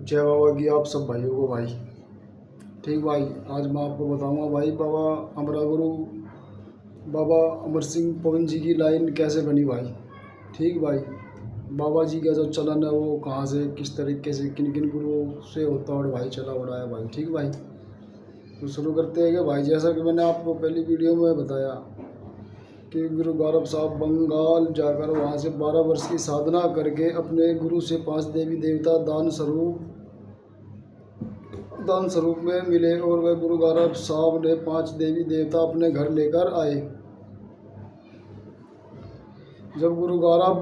जय बाबा की आप सब भाइयों को भाई। ठीक भाई, आज मैं आपको बताऊंगा भाई बाबा अमरा गुरु बाबा अमर सिंह पवन जी की लाइन कैसे बनी भाई। ठीक भाई, बाबा जी का जो चलन है वो कहाँ से किस तरीके से किन किन गुरुओं से होता है और भाई चला उड़ा है भाई। ठीक भाई, तो शुरू करते हैं कि भाई जैसा कि मैंने आपको पहली वीडियो में बताया कि गुरु गौरव साहब बंगाल जाकर वहाँ से 12 वर्ष की साधना करके अपने गुरु से 5 देवी देवता दान स्वरूप में मिले और वह गुरु गौरव साहब ने 5 देवी देवता अपने घर लेकर आए। जब गुरु गौरव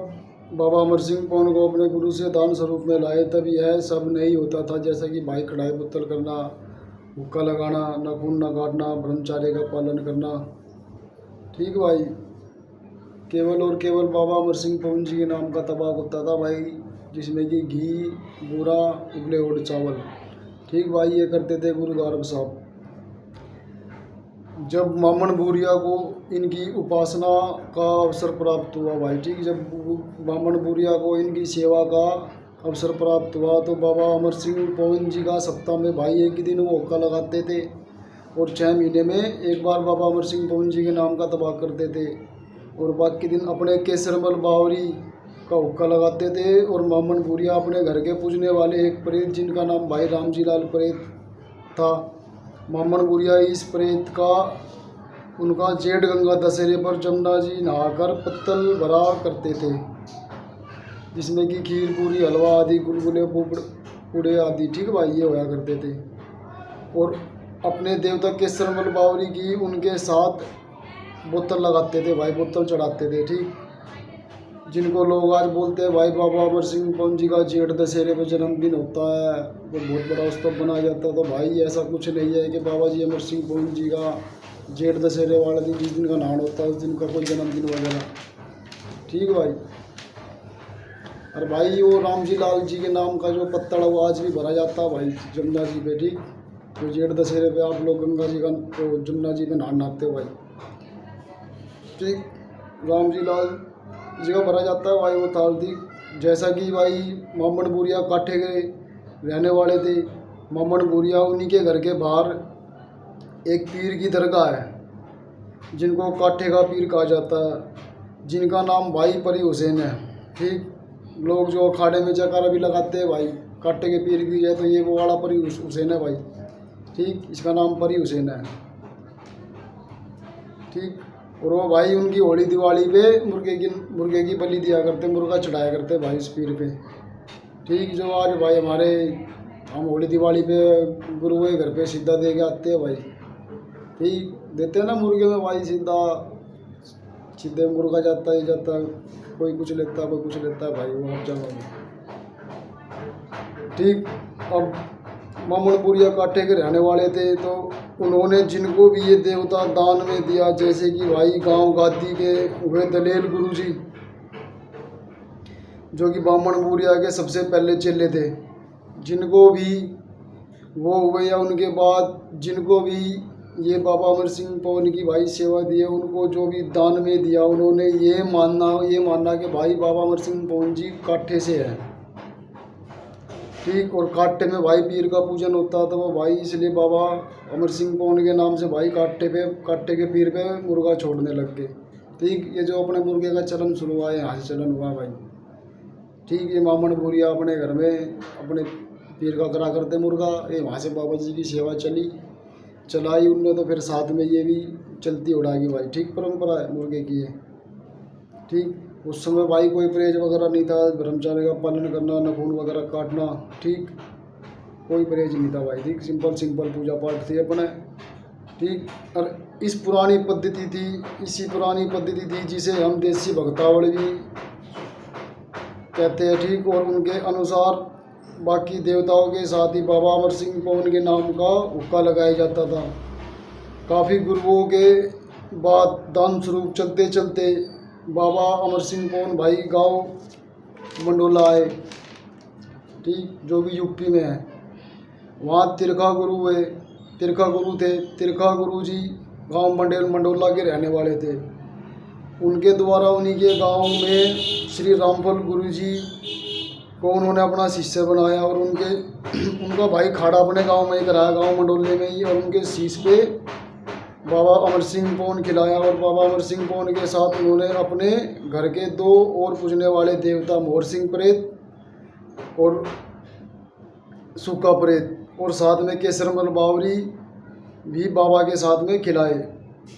बाबा अमर सिंह पवन को अपने गुरु से दान स्वरूप में लाए तब यह सब नहीं होता था, जैसा कि भाई कढ़ाई पुतल करना, हुक्का लगाना, नाखून न काटना, ब्रह्मचार्य का पालन करना। ठीक भाई, केवल और केवल बाबा अमर सिंह पवन जी के नाम का तबाक होता था भाई, जिसमें कि घी, बूरा, उबले हुए चावल। ठीक भाई, ये करते थे गुरु गौरव साहब। जब मामन बुरिया को इनकी उपासना का अवसर प्राप्त हुआ भाई, ठीक, जब मामन बुरिया को इनकी सेवा का अवसर प्राप्त हुआ तो बाबा अमर सिंह पवन जी का सप्ताह में भाई एक ही दिन वो हुक्का लगाते थे और 6 महीने में एक बार बाबा अमर सिंह पवन जी के नाम का तबाक करते थे और बाकी दिन अपने केसरमल बावरी का हुक्का लगाते थे। और मामन बुरिया अपने घर के पूजने वाले एक प्रेत जिनका नाम भाई रामजी लाल प्रेत था, मामन बुरिया इस प्रेत का उनका जेठ गंगा दशहरे पर जमुना जी नहाकर पत्तल भरा करते थे, जिसमें कि खीर पूरी हलवा आदि गुलगुले पूड़े आदि। ठीक भाई, ये होया करते थे। और अपने देवता केसरमल बावरी की उनके साथ बोतल लगाते थे भाई, बोतल चढ़ाते थे। ठीक, जिनको लोग आज बोलते हैं भाई बाबा अमर सिंह पवन जी का जेठ दशहरे पे जन्मदिन होता है, वो बहुत बड़ा उत्सव बनाया जाता है। तो भाई ऐसा कुछ नहीं है कि बाबा जी अमर सिंह पवन जी का जेठ दशहरे वाले दिन जिस दिन का नाम होता है उस दिन का कोई जन्मदिन वगैरह। ठीक भाई, और भाई वो रामजी लाल जी के नाम का जो पत्तड़ वो आज भी भरा जाता है भाई जमुना जी पे। ठीक, तो जेठ दशहरे पे आप लोग गंगा जी का तो जमुना जी पे नहाते हो भाई। ठीक, रामजी लाल जी का भरा जाता है भाई वो थाल। थी जैसा कि भाई मामन बुरिया काठे के रहने वाले थे। मामन बुरिया उन्हीं के घर के बाहर एक पीर की दरगाह है जिनको काठे का पीर कहा जाता है, जिनका नाम भाई परी हुसैन है। ठीक, लोग जो अखाड़े में जयकारा भी लगाते हैं भाई काठे के पीर की है, तो ये वो वाला परी हुसैन है भाई। ठीक, इसका नाम परी हुसैन है। ठीक, और वो भाई उनकी होली दिवाली पे मुर्गे की बलि दिया करते, मुर्गा चढ़ाया करते भाई उस पीर पे। ठीक, जो आज भाई हम होली दिवाली पे गुरु के घर पे सीधा दे के आते हैं भाई। ठीक, देते हैं ना मुर्गे में भाई सीधे मुर्गा जाता ही जाता है, कोई कुछ लेता है कोई कुछ लेता है भाई, वो आप जानो। ठीक, अब मामनपुरिया काठे के रहने वाले थे, तो उन्होंने जिनको भी ये देवता दान में दिया, जैसे कि भाई गांव गादी के हुए दलेल गुरु जी जो कि बामनपुरिया के सबसे पहले चेले थे, जिनको भी वो हुए या उनके बाद जिनको भी ये बाबा अमर सिंह पवन की भाई सेवा दी है, उनको जो भी दान में दिया उन्होंने ये मानना कि भाई बाबा अमर सिंह पवन जी काठे से है। ठीक, और काठे में भाई पीर का पूजन होता था वो भाई, इसलिए बाबा अमर सिंह पवन के नाम से भाई काठे के पीर पे मुर्गा छोड़ने लग गए। ठीक, ये जो अपने मुर्गे का चलन शुरू हुआ है यहाँ से चलन हुआ भाई। ठीक, ये मामन बुरिया अपने घर में अपने पीर का करा करते मुर्गा, ये वहाँ से बाबा जी की सेवा चलाई उनने, तो फिर साथ में ये भी चलती उड़ाएगी भाई। ठीक, परंपरा है मुर्गे की है। ठीक, उस समय भाई कोई परहेज वगैरह नहीं था, ब्रह्मचार्य का पालन करना, नाखून वगैरह काटना। ठीक, कोई परहेज नहीं था भाई। ठीक, सिंपल पूजा पाठ थी अपने। ठीक, और इसी पुरानी पद्धति थी जिसे हम देसी भक्तावली भी कहते हैं। ठीक, और उनके अनुसार बाकी देवताओं के साथ ही बाबा अमर सिंह पवन के नाम का हुक्का लगाया जाता था। काफ़ी गुरुओं के बाद दान स्वरूप चलते चलते बाबा अमर सिंह पवन भाई गांव मंडोला आए। ठीक, जो भी यूपी में है, वहाँ तिरखा गुरु थे। तिरखा गुरु जी गांव मंडोला के रहने वाले थे। उनके द्वारा उन्हीं के गांव में श्री रामफल गुरु जी को उन्होंने अपना शिष्य बनाया और उनके उनका भाई खाड़ा अपने गांव में ही कराया, गांव मंडोले में ही, और उनके शीश पे बाबा अमर सिंह पौन खिलाया। और बाबा अमर सिंह पौन के साथ उन्होंने अपने घर के 2 और पूजने वाले देवता मोहर सिंह प्रेत और सूखा प्रेत और साथ में केसरमल बावरी भी बाबा के साथ में खिलाए।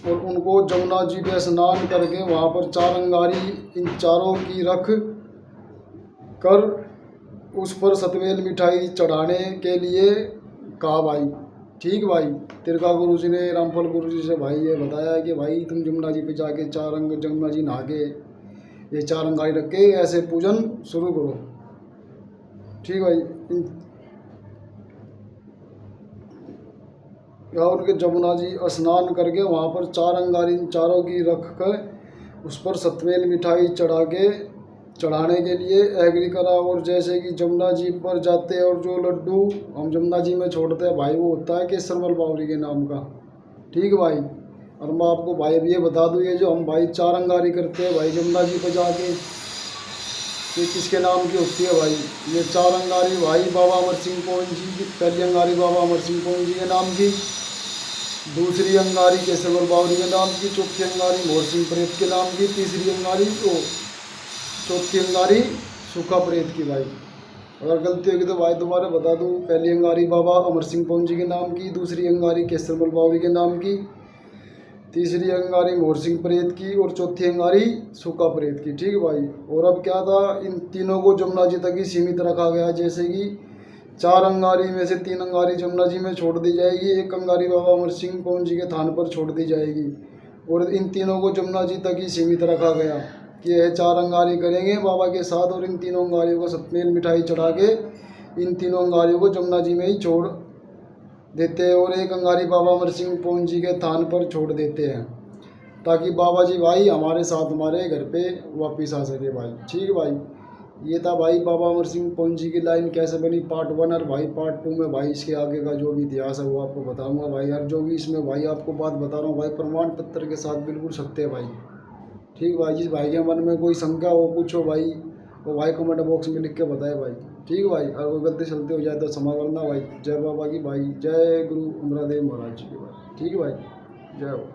और उनको जमुना जी पे स्नान करके वहाँ पर 4 अंगारी इन चारों की रख कर उस पर सतवेल मिठाई चढ़ाने के लिए कहा भाई। ठीक भाई, तिरका गुरु जी ने रामफल गुरु जी से भाई ये बताया कि भाई तुम जमुना जी पे जाके 4 अंग जमुना जी नहा के ये 4 अंगारी रख के ऐसे पूजन शुरू करो। ठीक भाई, या उनके जमुना जी स्नान करके वहाँ पर 4 अंगारी चारों की रख कर उस पर सतवेल मिठाई चढ़ाने के लिए एग्री करा। और जैसे कि जमुना जी पर जाते हैं और जो लड्डू हम जमुना जी में छोड़ते हैं भाई, वो होता है केसरमल बावरी के नाम का। ठीक है भाई, और मैं आपको भाई अब ये बता दूँ, ये जो हम भाई 4 अंगारी करते हैं भाई जमुना जी पर जाके, ये किसके नाम की होती है भाई? ये 4 अंगारी भाई बाबा अमर सिंह पौन जी की, पहली अंगारी बाबा अमर सिंह पौन जी के नाम की, दूसरी अंगारी केसरमल बावरी के नाम की, चौथी अंगारी मोहर सिंह प्रेत के नाम की, तीसरी अंगारी चौथी अंगारी सूखा प्रेत की भाई। अगर गलती होगी तो भाई दोबारा बता दूँ, पहली अंगारी बाबा अमर सिंह पौन जी के नाम की, दूसरी अंगारी केसरमल बावरी के नाम की, तीसरी अंगारी मोहर सिंह प्रेत की और चौथी अंगारी सूखा प्रेत की। ठीक है भाई, और अब क्या था, इन तीनों को जमुना जी तक ही सीमित रखा गया। जैसे कि 4 अंगारी में से 3 अंगारी जमुना जी में छोड़ दी जाएगी, 1 अंगारी बाबा अमर सिंह पौन जी के थान पर छोड़ दी जाएगी, और इन तीनों को जमुना जी तक ही सीमित रखा गया कि यह 4 अंगारी करेंगे बाबा के साथ, और इन तीनों अंगारियों को सतमेल मिठाई चढ़ा के इन तीनों अंगारियों को जमुना जी में ही छोड़ देते हैं, और 1 अंगारी बाबा अमर सिंह पौन जी के थान पर छोड़ देते हैं, ताकि बाबा जी भाई हमारे साथ हमारे घर पे वापस आ सके भाई। ठीक है भाई, ये था भाई बाबा अमर सिंह पौन जी की लाइन कैसे बनी पार्ट 1। और भाई पार्ट 2 में भाई इसके आगे का जो भी इतिहास है वो आपको बताऊंगा भाई। और जो भी इसमें भाई आपको बात बता रहा हूँ भाई प्रमाण पत्र के साथ बिल्कुल सत्य है भाई। ठीक भाई, जिस भाई के मन में कोई शंका हो कुछ हो भाई, वो भाई कमेंट बॉक्स में लिख के बताए भाई। ठीक है भाई, और कोई गलती सलती हो जाए तो क्षमा करना भाई। जय बाबा की भाई, जय गुरु अमरादेव महाराज जी की भाई। ठीक है भाई, जय बाबा।